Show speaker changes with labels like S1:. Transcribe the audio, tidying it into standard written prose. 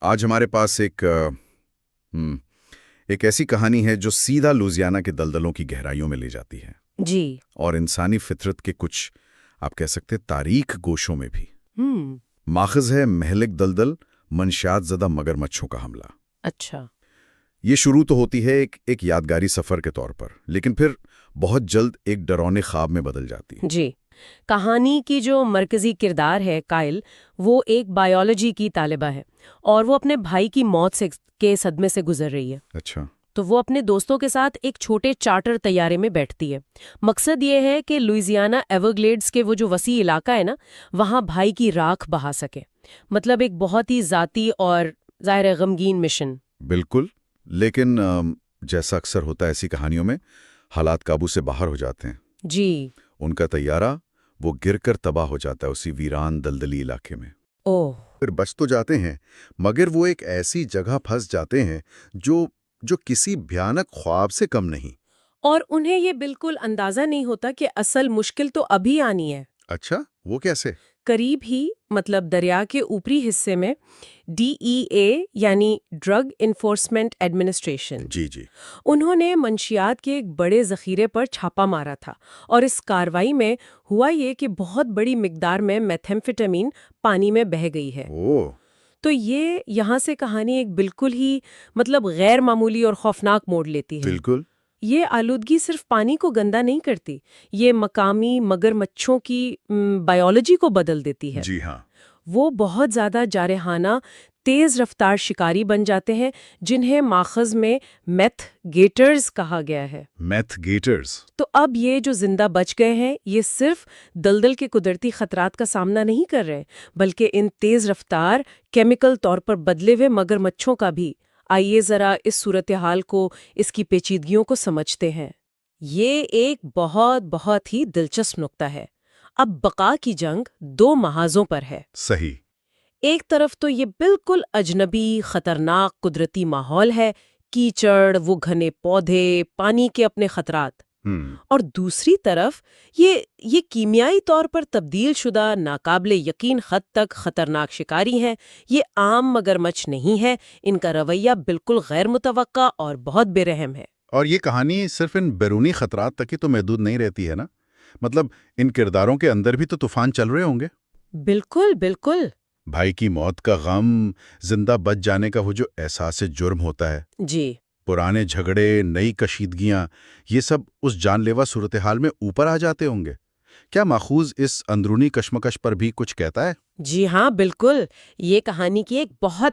S1: آج ہمارے پاس ایک ایسی کہانی ہے جو سیدھا لوزیانا کے دلدلوں کی گہرائیوں میں لے جاتی ہے،
S2: جی۔
S1: اور انسانی فطرت کے کچھ آپ کہہ سکتے تاریک گوشوں میں بھی۔ ماخذ ہے مہلک دلدل منشیات زدہ مگرمچھوں کا حملہ۔
S2: اچھا۔
S1: یہ شروع تو ہوتی ہے ایک یادگاری سفر کے طور پر، لیکن پھر بہت جلد ایک ڈراونے خواب میں بدل جاتی ہے۔
S2: جی، کہانی کی جو مرکزی کردار ہے کائل، وہ ایک بائیولوجی کی طالبہ ہے اور وہ اپنے بھائی کی موت کے صدمے سے گزر رہی ہے۔
S1: اچھا۔
S2: تو وہ اپنے دوستوں کے ساتھ ایک چھوٹے چارٹر طیارے میں بیٹھتی ہے۔ مقصد یہ ہے کہ لوئیزیانا ایورگلیڈز کے وہ جو وسیع علاقہ ہے نا، وہاں بھائی کی راکھ بہا سکے۔ مطلب ایک بہت ہی ذاتی اور ظاہر غمگین مشن۔
S1: بالکل، لیکن جیسا اکثر ہوتا ہے ایسی کہانیوں میں، حالات قابو سے باہر ہو جاتے ہیں۔
S2: جی۔
S1: ان کا طیارہ وہ گر کر تباہ ہو جاتا ہے اسی ویران دلدلی علاقے میں۔
S2: اوہ۔
S1: پھر بچ تو جاتے ہیں، مگر وہ ایک ایسی جگہ پھنس جاتے ہیں جو کسی بھیانک خواب سے کم نہیں۔
S2: اور انہیں یہ بالکل اندازہ نہیں ہوتا کہ اصل مشکل تو ابھی آنی ہے۔
S1: اچھا، وہ کیسے؟
S2: قریب ہی، مطلب دریا کے اوپری حصے میں DEA یعنی ڈرگ انفورسمنٹ ایڈمنسٹریشن،
S1: جی،
S2: انہوں نے منشیات کے ایک بڑے ذخیرے پر چھاپا مارا تھا، اور اس کارروائی میں ہوا یہ کہ بہت بڑی مقدار میں میتھمفیٹامین پانی میں بہہ گئی ہے۔
S1: اوہ۔
S2: تو یہ یہاں سے کہانی ایک بالکل ہی غیر معمولی اور خوفناک موڑ لیتی ہے۔
S1: بالکل۔
S2: یہ آلودگی صرف پانی کو گندا نہیں کرتی، یہ مقامی مگرمچھوں کی بائیولوجی کو بدل دیتی ہے۔
S1: جی ہاں۔
S2: وہ بہت زیادہ جارحانہ، تیز رفتار شکاری بن جاتے ہیں، جنہیں ماخذ میں میتھ گیٹرز کہا گیا ہے۔
S1: میتھ گیٹرز۔
S2: تو اب یہ جو زندہ بچ گئے ہیں، یہ صرف دلدل کے قدرتی خطرات کا سامنا نہیں کر رہے، بلکہ ان تیز رفتار، کیمیکل طور پر بدلے ہوئے مگرمچھوں کا بھی۔ آئیے ذرا اس صورتحال کو، اس کی پیچیدگیوں کو سمجھتے ہیں۔ یہ ایک بہت ہی دلچسپ نقطہ ہے۔ اب بقا کی جنگ دو محاذوں پر ہے۔
S1: صحیح۔
S2: ایک طرف تو یہ بالکل اجنبی، خطرناک قدرتی ماحول ہے، کیچڑ، وہ گھنے پودے، پانی کے اپنے خطرات۔ اور دوسری طرف یہ کیمیائی طور پر تبدیل شدہ، ناقابل یقین حد تک خطرناک شکاری ہیں۔ یہ عام مگرمچھ نہیں ہے، ان کا رویہ بالکل غیر متوقع اور بہت بے رحم ہے۔
S1: اور یہ کہانی صرف ان بیرونی خطرات تک ہی تو محدود نہیں رہتی ہے نا؟ مطلب ان کرداروں کے اندر بھی تو طوفان چل رہے ہوں گے۔
S2: بالکل بالکل۔
S1: بھائی کی موت کا غم، زندہ بچ جانے کا وہ جو احساس جرم ہوتا ہے،
S2: جی۔
S1: پرانے جھگڑے، نئی کشیدگیاں، یہ سب اس جان لیوا صورتحال میں اوپر آ جاتے ہوں گے۔ کیا ماخوذ اس اندرونی کشمکش پر بھی کچھ کہتا ہے؟
S2: جی ہاں، بالکل۔ یہ کہانی کی ایک بہت